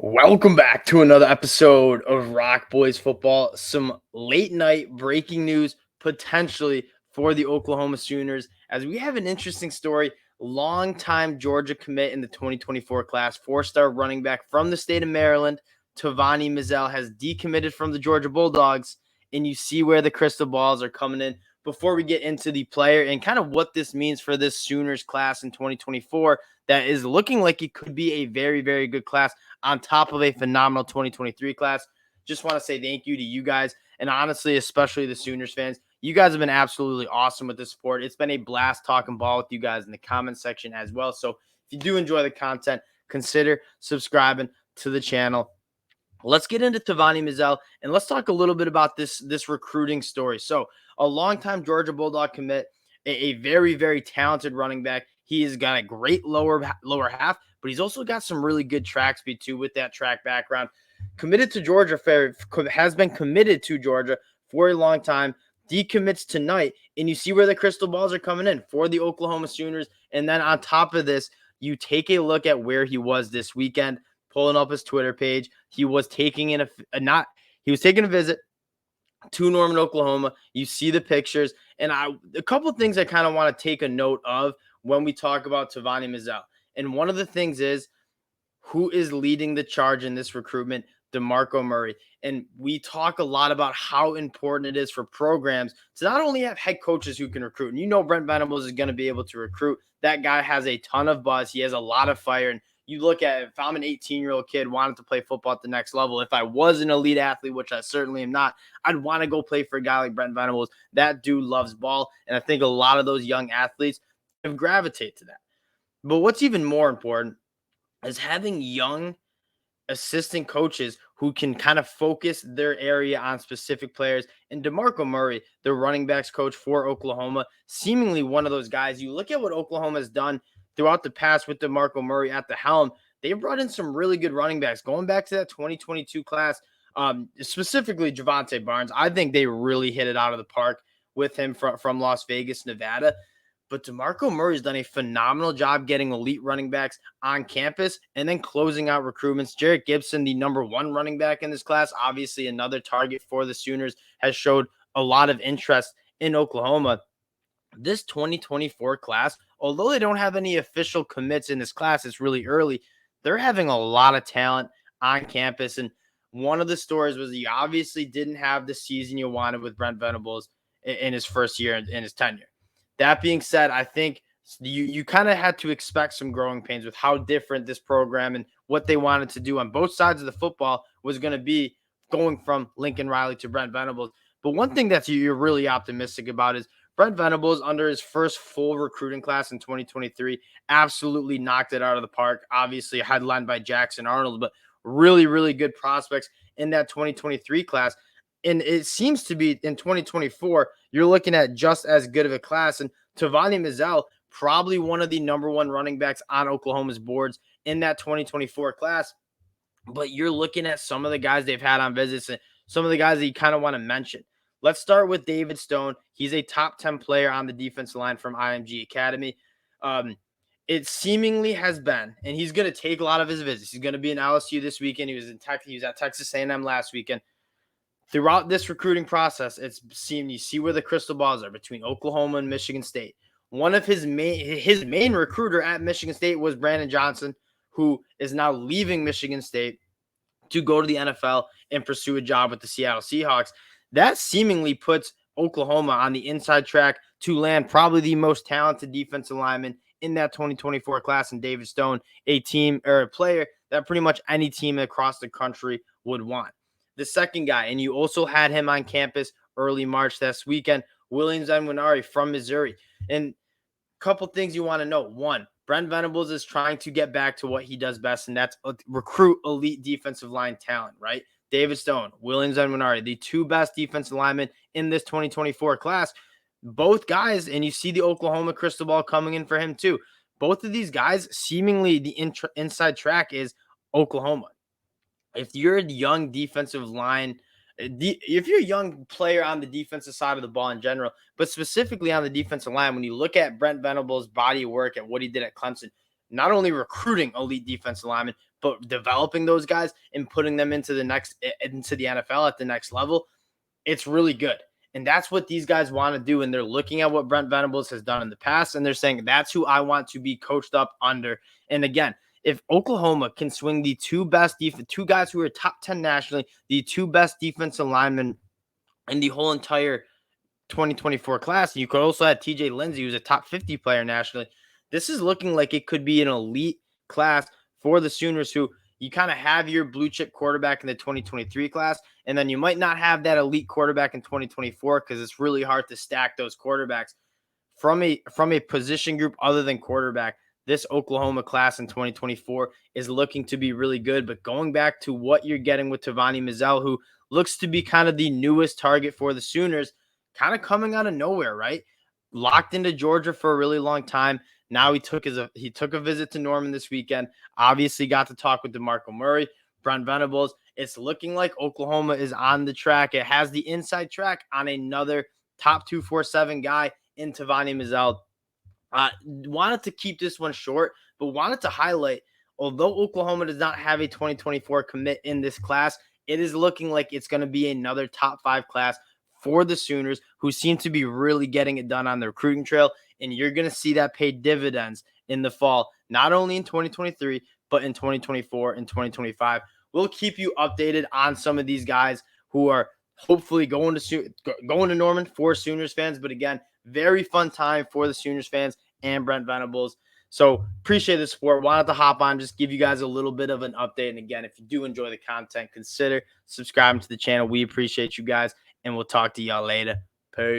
Welcome back to another episode of Rock Boys Football. Some late night breaking news potentially for the Oklahoma Sooners, as we have an interesting story. Longtime Georgia commit in the 2024 class, four-star running back from the state of Maryland, Tovani Mizell, has decommitted from the Georgia Bulldogs, and you see where the crystal balls are coming in. Before we get into the player and kind of what this means for this Sooners class in 2024, that is looking like it could be a very, very good class on top of a phenomenal 2023 class. Just want to say thank you to you guys, and honestly, especially the Sooners fans. You guys have been absolutely awesome with this sport. It's been a blast talking ball with you guys in the comment section as well. So if you do enjoy the content, consider subscribing to the channel. Let's get into Tovani Mizell, and let's talk a little bit about this recruiting story. So a longtime Georgia Bulldog commit, a very, very talented running back. He has got a great lower half, but he's also got some really good track speed too with that track background. Committed to Georgia, has been committed to Georgia for a long time. Decommits tonight, and you see where the crystal balls are coming in for the Oklahoma Sooners. And then on top of this, you take a look at where he was this weekend. Pulling up his Twitter page, he was taking a visit to Norman, Oklahoma. You see the pictures, and a couple of things I kind of want to take a note of when we talk about Tovani Mizell. And one of the things is, who is leading the charge in this recruitment? DeMarco Murray. And we talk a lot about how important it is for programs to not only have head coaches who can recruit, and you know Brent Venables is going to be able to recruit. That guy has a ton of buzz. He has a lot of fire. And you look at it, if I'm an 18-year-old kid wanting to play football at the next level, if I was an elite athlete, which I certainly am not, I'd want to go play for a guy like Brent Venables. That dude loves ball. And I think a lot of those young athletes have gravitated to that. But what's even more important is having young assistant coaches who can kind of focus their area on specific players. And DeMarco Murray, the running backs coach for Oklahoma, seemingly one of those guys. You look at what Oklahoma has done throughout the past with DeMarco Murray at the helm. They brought in some really good running backs. Going back to that 2022 class, specifically Javante Barnes, I think they really hit it out of the park with him from Las Vegas, Nevada. But DeMarco Murray's done a phenomenal job getting elite running backs on campus and then closing out recruitments. Jarrett Gibson, the number one running back in this class, obviously another target for the Sooners, has showed a lot of interest in Oklahoma. This 2024 class, although they don't have any official commits in this class, it's really early, they're having a lot of talent on campus. And one of the stories was he obviously didn't have the season you wanted with Brent Venables in his first year in his tenure. That being said, I think you kind of had to expect some growing pains with how different this program and what they wanted to do on both sides of the football was going to be going from Lincoln Riley to Brent Venables. But one thing that you're really optimistic about is Brent Venables, under his first full recruiting class in 2023, absolutely knocked it out of the park. Obviously headlined by Jackson Arnold, but really, really good prospects in that 2023 class. And it seems to be in 2024, you're looking at just as good of a class. And Tovani Mizell, probably one of the number one running backs on Oklahoma's boards in that 2024 class. But you're looking at some of the guys they've had on visits and some of the guys that you kind of want to mention. Let's start with David Stone. He's a top 10 player on the defensive line from IMG Academy. It seemingly has been, and he's going to take a lot of his visits. He's going to be in LSU this weekend. He was at Texas A&M last weekend. Throughout this recruiting process, you see where the crystal balls are between Oklahoma and Michigan State. One of his main recruiter at Michigan State was Brandon Johnson, who is now leaving Michigan State to go to the NFL and pursue a job with the Seattle Seahawks. That seemingly puts Oklahoma on the inside track to land probably the most talented defensive lineman in that 2024 class in David Stone, a team or a player that pretty much any team across the country would want. The second guy, and you also had him on campus early March this weekend, Williams Nwaneri from Missouri. And a couple things you want to know. One, Brent Venables is trying to get back to what he does best, and that's recruit elite defensive line talent, right? David Stone, Williams Nwaneri, the two best defensive linemen in this 2024 class. Both guys, and you see the Oklahoma crystal ball coming in for him too. Both of these guys, seemingly the inside track is Oklahoma. If you're a young defensive line, if you're a young player on the defensive side of the ball in general, but specifically on the defensive line, when you look at Brent Venables' body of work and what he did at Clemson, not only recruiting elite defensive linemen, but developing those guys and putting them into the NFL at the next level, it's really good. And that's what these guys want to do. And they're looking at what Brent Venables has done in the past, and they're saying that's who I want to be coached up under. And again, if Oklahoma can swing the two guys who are top 10 nationally, the two best defensive linemen in the whole entire 2024 class, you could also add TJ Lindsey, who's a top 50 player nationally. This is looking like it could be an elite class for the Sooners, who you kind of have your blue chip quarterback in the 2023 class, and then you might not have that elite quarterback in 2024 because it's really hard to stack those quarterbacks from a position group other than quarterback. This Oklahoma class in 2024 is looking to be really good. But going back to what you're getting with Tovani Mizell, who looks to be kind of the newest target for the Sooners, kind of coming out of nowhere, right? Locked into Georgia for a really long time. Now he took a visit to Norman this weekend. Obviously got to talk with DeMarco Murray, Brent Venables. It's looking like Oklahoma is on the track. It has the inside track on another top 247 guy in Tovani Mizell. Wanted to keep this one short, but wanted to highlight, although Oklahoma does not have a 2024 commit in this class, it is looking like it's going to be another top 5 class for the Sooners, who seem to be really getting it done on the recruiting trail. And you're going to see that pay dividends in the fall, not only in 2023, but in 2024 and 2025. We'll keep you updated on some of these guys who are hopefully going to Norman for Sooners fans. But again, very fun time for the Sooners fans and Brent Venables. So appreciate the support. Wanted to hop on, just give you guys a little bit of an update. And again, if you do enjoy the content, consider subscribing to the channel. We appreciate you guys, and we'll talk to y'all later. Peace.